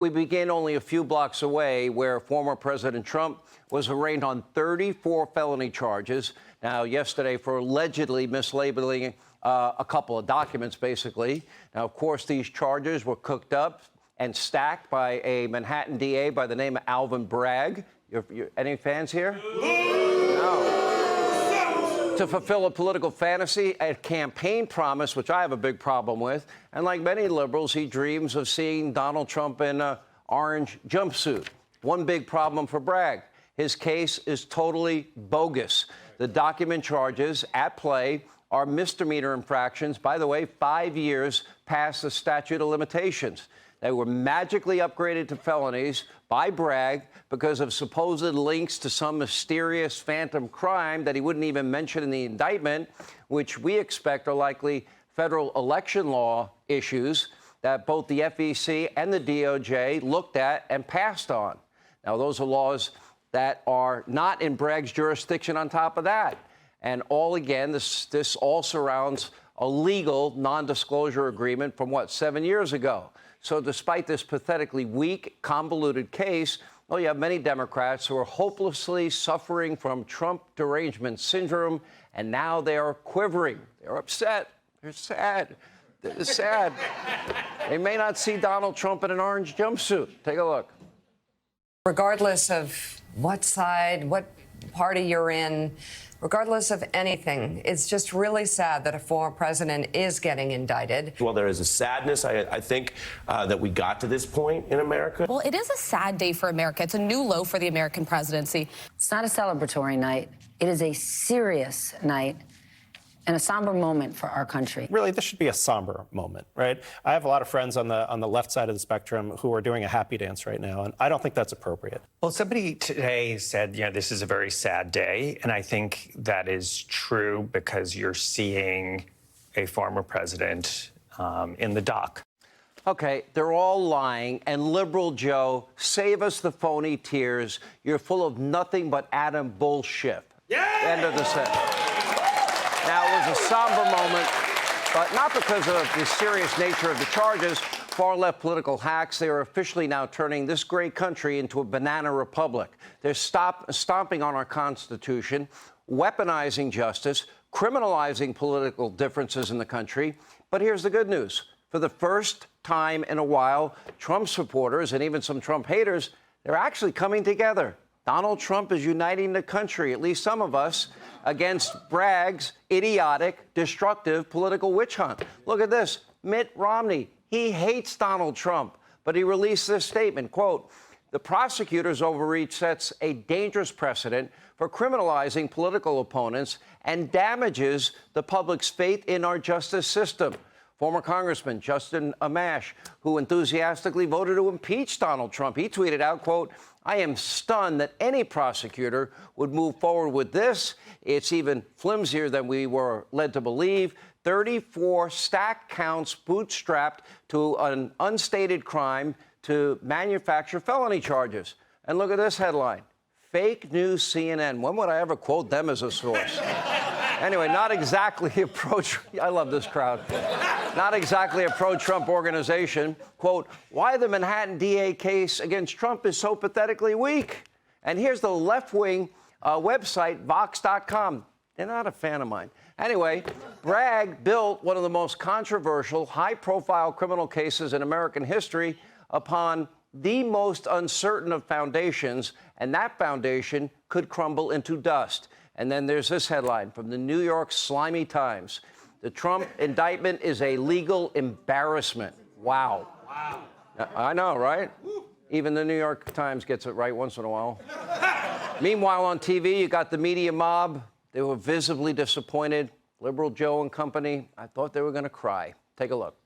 We begin only a few blocks away where former President Trump was arraigned on 34 felony charges. Now, yesterday for allegedly mislabeling a couple of documents, basically. Now, of course, these charges were cooked up and stacked by a Manhattan DA by the name of Alvin Bragg. Any fans here? No. To fulfill a political fantasy, a campaign promise, which I have a big problem with. And like many liberals, he dreams of seeing Donald Trump in an orange jumpsuit. One big problem for Bragg. His case is totally bogus. The document charges at play are misdemeanor infractions, by the way, 5 years past the statute of limitations. They were magically upgraded to felonies by Bragg because of supposed links to some mysterious phantom crime that he wouldn't even mention in the indictment, which we expect are likely federal election law issues that both the FEC and the DOJ looked at and passed on. Now, those are laws that are not in Bragg's jurisdiction on top of that. And all again, this all surrounds a legal non-disclosure agreement from, 7 years ago. So despite this pathetically weak, convoluted case, well, you have many Democrats who are hopelessly suffering from Trump derangement syndrome, and now they are quivering. They're upset. They're sad. They're sad. They may not see Donald Trump in an orange jumpsuit. Take a look. Regardless of what side, what party you're in, regardless of anything, it's just really sad that a former president is getting indicted. Well, there is a sadness, I think, that we got to this point in America. Well, it is a sad day for America. It's a new low for the American presidency. It's not a celebratory night. It is a serious night and a somber moment for our country. Really, this should be a somber moment, right? I have a lot of friends on the left side of the spectrum who are doing a happy dance right now, and I don't think that's appropriate. Well, somebody today said, this is a very sad day, and I think that is true because you're seeing a former president in the dock. Okay, they're all lying, and liberal Joe, save us the phony tears. You're full of nothing but Adam bullshit. Yeah! End of the sentence. Now, it was a somber moment, but not because of the serious nature of the charges. Far-left political hacks, they are officially now turning this great country into a banana republic. They're stomping on our Constitution, weaponizing justice, criminalizing political differences in the country. But here's the good news. For the first time in a while, Trump supporters and even some Trump haters, they're actually coming together. Donald Trump is uniting the country, at least some of us, against Bragg's idiotic, destructive political witch hunt. Look at this. Mitt Romney, he hates Donald Trump, but he released this statement, quote, "The prosecutor's overreach sets a dangerous precedent for criminalizing political opponents and damages the public's faith in our justice system." Former Congressman Justin Amash, who enthusiastically voted to impeach Donald Trump, he tweeted out, quote, "I am stunned that any prosecutor would move forward with this. It's even flimsier than we were led to believe. 34 stacked counts bootstrapped to an unstated crime to manufacture felony charges." And look at this headline. Fake news CNN. When would I ever quote them as a source? Anyway, not exactly a I love this crowd. Not exactly a pro-Trump organization. Quote, "Why the Manhattan DA case against Trump is so pathetically weak." And here's the left-wing website, Vox.com. They're not a fan of mine. Anyway, Bragg built one of the most controversial, high-profile criminal cases in American history upon the most uncertain of foundations, and that foundation could crumble into dust. And then there's this headline from the New York Slimy Times. "The Trump indictment is a legal embarrassment." Wow. I know, right? Even the New York Times gets it right once in a while. Meanwhile, on TV, you got the media mob. They were visibly disappointed. Liberal Joe and company, I thought they were going to cry. Take a look.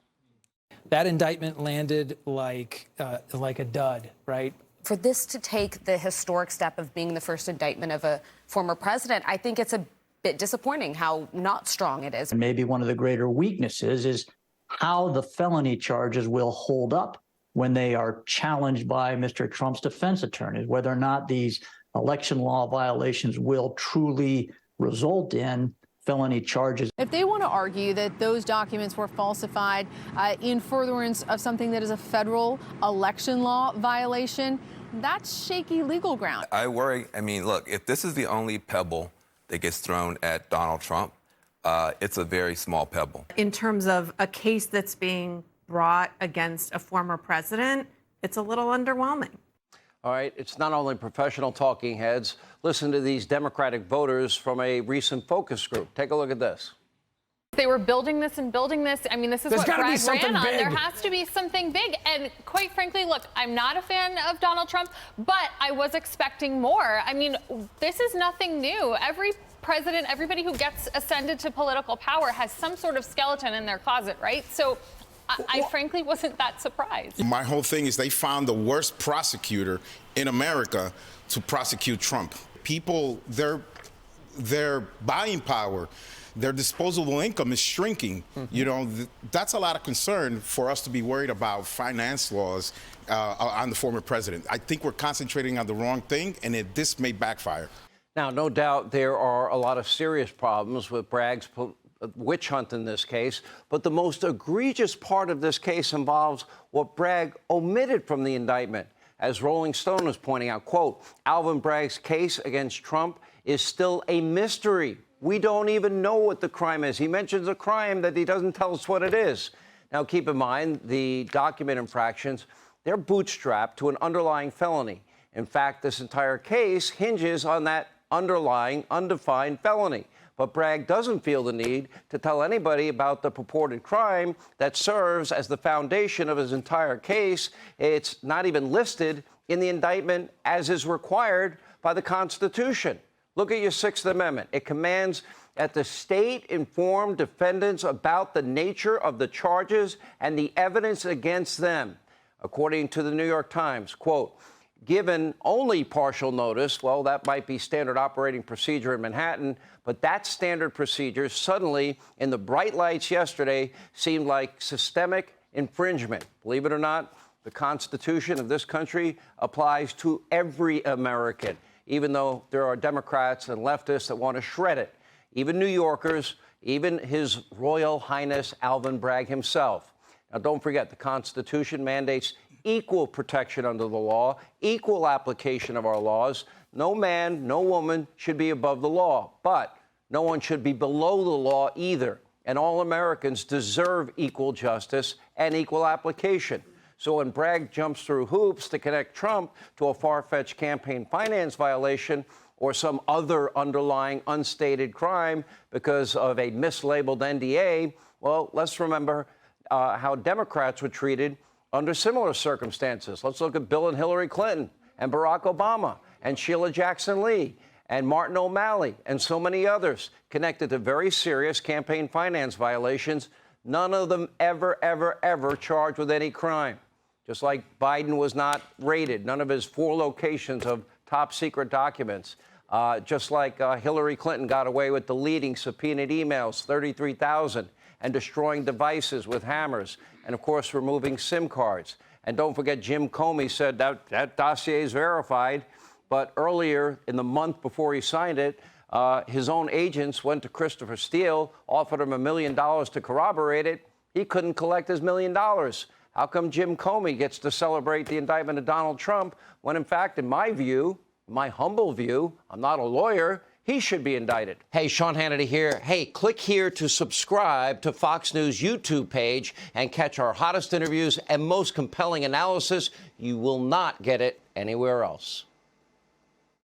That indictment landed like a dud, right? For this to take the historic step of being the first indictment of a former president, I think it's a bit disappointing how not strong it is. And maybe one of the greater weaknesses is how the felony charges will hold up when they are challenged by Mr. Trump's defense attorneys, whether or not these election law violations will truly result in felony charges. If they want to argue that those documents were falsified in furtherance of something that is a federal election law violation, that's shaky legal ground. I worry. I mean, look, if this is the only pebble that gets thrown at Donald Trump, it's a very small pebble. In terms of a case that's being brought against a former president, it's a little underwhelming. All right, it's not only professional talking heads. Listen to these Democratic voters from a recent focus group. Take a look at this. They were building this and building this. I mean, this is what Bragg ran on. There has to be something big. And quite frankly, look, I'm not a fan of Donald Trump, but I was expecting more. I mean, this is nothing new. Every president, everybody who gets ascended to political power has some sort of skeleton in their closet, right? So I frankly wasn't that surprised. My whole thing is they found the worst prosecutor in America to prosecute Trump. People, their buying power, their disposable income is shrinking. You know, that's a lot of concern for us to be worried about finance laws on the former president. I think we're concentrating on the wrong thing, and this may backfire. Now, no doubt there are a lot of serious problems with Bragg's witch hunt in this case, but the most egregious part of this case involves what Bragg omitted from the indictment. As Rolling Stone is pointing out, quote, Alvin Bragg's case against Trump is still a mystery. We don't even know what the crime is. He mentions a crime that he doesn't tell us what it is. Now, keep in mind, the document infractions, they're bootstrapped to an underlying felony. In fact, this entire case hinges on that underlying undefined felony. But Bragg doesn't feel the need to tell anybody about the purported crime that serves as the foundation of his entire case. It's not even listed in the indictment as is required by the Constitution. Look at your Sixth Amendment. It commands that the state inform defendants about the nature of the charges and the evidence against them. According to the New York Times, quote, given only partial notice, well, that might be standard operating procedure in Manhattan, but that standard procedure suddenly, in the bright lights yesterday, seemed like systemic infringement. Believe it or not, the Constitution of this country applies to every American, even though there are Democrats and leftists that want to shred it. Even New Yorkers, even His Royal Highness Alvin Bragg himself. Now, don't forget, the Constitution mandates equal protection under the law, equal application of our laws. No man, no woman should be above the law, but no one should be below the law either. And all Americans deserve equal justice and equal application. So when Bragg jumps through hoops to connect Trump to a far-fetched campaign finance violation or some other underlying unstated crime because of a mislabeled NDA, well, let's remember how Democrats were treated under similar circumstances. Let's look at Bill and Hillary Clinton and Barack Obama and Sheila Jackson Lee and Martin O'Malley and so many others connected to very serious campaign finance violations. None of them ever charged with any crime. Just like Biden was not raided, none of his 4 locations of top secret documents. Just like Hillary Clinton got away with deleting subpoenaed emails, 33,000, and destroying devices with hammers, and of course removing SIM cards. And don't forget, Jim Comey said that dossier is verified, but earlier in the month before he signed it, his own agents went to Christopher Steele, offered him $1 million to corroborate it. He couldn't collect his $1 million. How come Jim Comey gets to celebrate the indictment of Donald Trump when, in fact, in my view, my humble view, I'm not a lawyer, he should be indicted. Hey, Sean Hannity here. Hey, click here to subscribe to Fox News YouTube page and catch our hottest interviews and most compelling analysis. You will not get it anywhere else.